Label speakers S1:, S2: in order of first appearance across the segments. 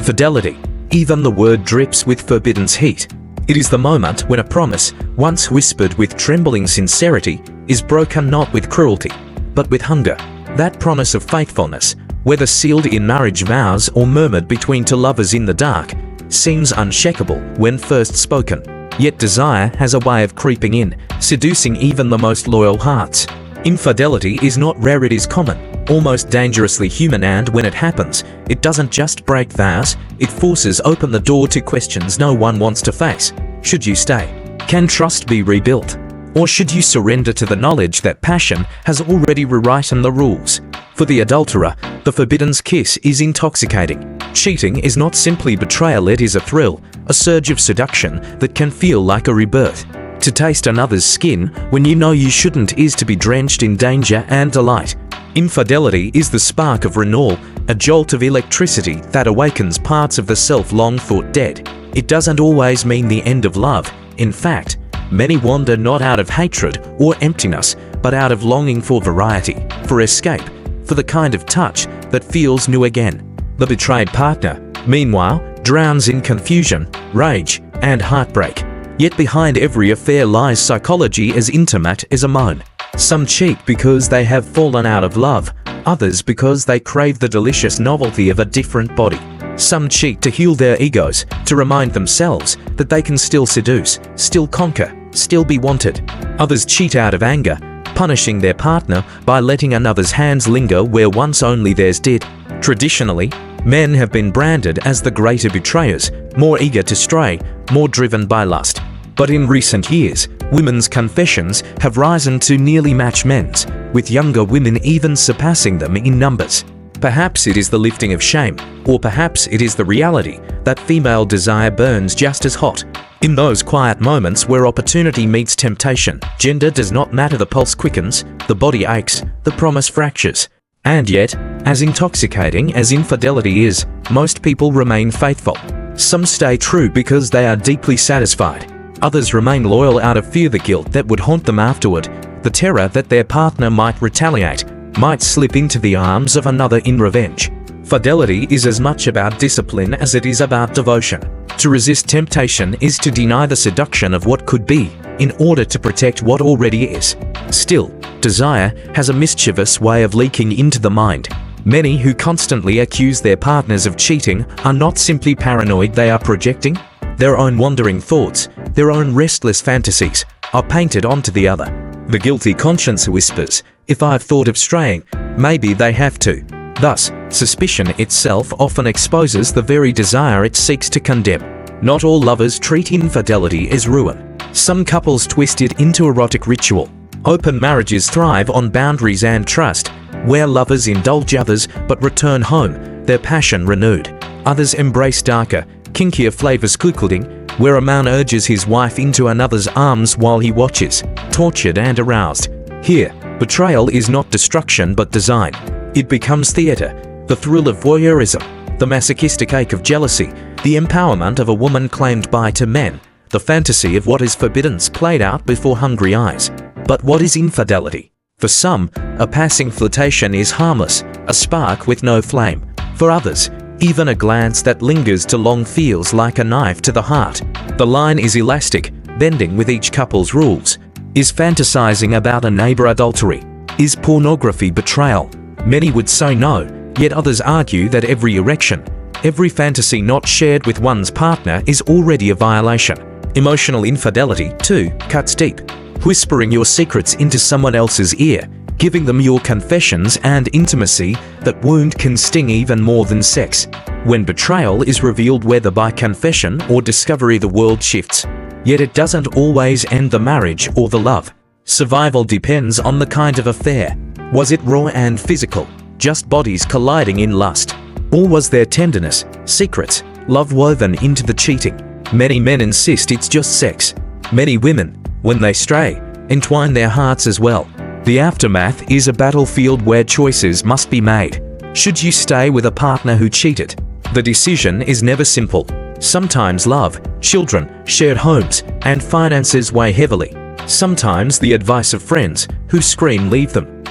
S1: Infidelity. Even the word drips with forbidden's heat. It is the moment when a promise, once whispered with trembling sincerity, is broken not with cruelty, but with hunger. That promise of faithfulness, whether sealed in marriage vows or murmured between two lovers in the dark, seems unshakable when first spoken. Yet desire has a way of creeping in, seducing even the most loyal hearts. Infidelity is not rare, it is common, almost dangerously human, and when it happens, it doesn't just break vows, it forces open the door to questions no one wants to face. Should you stay? Can trust be rebuilt? Or should you surrender to the knowledge that passion has already rewritten the rules? For the adulterer, the forbidden's kiss is intoxicating. Cheating is not simply betrayal, it is a thrill, a surge of seduction that can feel like a rebirth. To taste another's skin when you know you shouldn't is to be drenched in danger and delight. Infidelity is the spark of renewal, a jolt of electricity that awakens parts of the self long thought dead. It doesn't always mean the end of love. In fact, many wander not out of hatred or emptiness, but out of longing for variety, for escape, for the kind of touch that feels new again. The betrayed partner, meanwhile, drowns in confusion, rage, and heartbreak. Yet behind every affair lies psychology as intimate as a moan. Some cheat because they have fallen out of love, others because they crave the delicious novelty of a different body. Some cheat to heal their egos, to remind themselves that they can still seduce, still conquer, still be wanted. Others cheat out of anger, punishing their partner by letting another's hands linger where once only theirs did. Traditionally, men have been branded as the greater betrayers, more eager to stray, more driven by lust. But in recent years, women's confessions have risen to nearly match men's, with younger women even surpassing them in numbers. Perhaps it is the lifting of shame, or perhaps it is the reality that female desire burns just as hot. In those quiet moments where opportunity meets temptation, gender does not matter, the pulse quickens, the body aches, the promise fractures. And yet, as intoxicating as infidelity is, most people remain faithful. Some stay true because they are deeply satisfied. Others remain loyal out of fear, the guilt that would haunt them afterward, the terror that their partner might retaliate, might slip into the arms of another in revenge. Fidelity is as much about discipline as it is about devotion. To resist temptation is to deny the seduction of what could be, in order to protect what already is. Still, desire has a mischievous way of leaking into the mind. Many who constantly accuse their partners of cheating are not simply paranoid, they are projecting. Their own wandering thoughts, their own restless fantasies, are painted onto the other. The guilty conscience whispers, if I've thought of straying, maybe they have too. Thus, suspicion itself often exposes the very desire it seeks to condemn. Not all lovers treat infidelity as ruin. Some couples twist it into erotic ritual. Open marriages thrive on boundaries and trust, where lovers indulge others but return home, their passion renewed. Others embrace darker, kinkier flavors, cuckolding, where a man urges his wife into another's arms while he watches, tortured and aroused. Here, betrayal is not destruction but design. It becomes theater, the thrill of voyeurism, the masochistic ache of jealousy, the empowerment of a woman claimed by two men, the fantasy of what is forbidden's played out before hungry eyes. But what is infidelity? For some, a passing flirtation is harmless, a spark with no flame. For others, even a glance that lingers too long feels like a knife to the heart. The line is elastic, bending with each couple's rules. Is fantasizing about a neighbor adultery? Is pornography betrayal? Many would say no, yet others argue that every erection, every fantasy not shared with one's partner is already a violation. Emotional infidelity, too, cuts deep. Whispering your secrets into someone else's ear, giving them your confessions and intimacy, that wound can sting even more than sex. When betrayal is revealed, whether by confession or discovery, the world shifts. Yet it doesn't always end the marriage or the love. Survival depends on the kind of affair. Was it raw and physical, just bodies colliding in lust? Or was there tenderness, secrets, love woven into the cheating? Many men insist it's just sex. Many women, when they stray, entwine their hearts as well. The aftermath is a battlefield where choices must be made. Should you stay with a partner who cheated? The decision is never simple. Sometimes love, children, shared homes, and finances weigh heavily. Sometimes the advice of friends who scream leave them,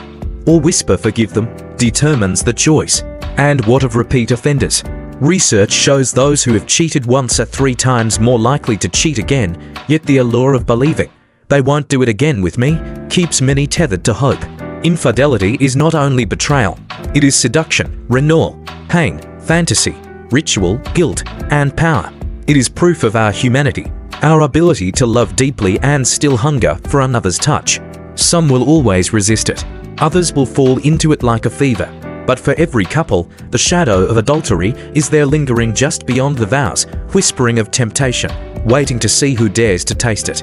S1: or whisper forgive them, determines the choice. And what of repeat offenders? Research shows those who have cheated once are 3 times more likely to cheat again, yet the allure of believing they won't do it again with me keeps many tethered to hope. Infidelity is not only betrayal, it is seduction, renewal, pain, fantasy, ritual, guilt, and power. It is proof of our humanity, our ability to love deeply and still hunger for another's touch. Some will always resist it, others will fall into it like a fever. But for every couple, the shadow of adultery is there lingering just beyond the vows, whispering of temptation, waiting to see who dares to taste it.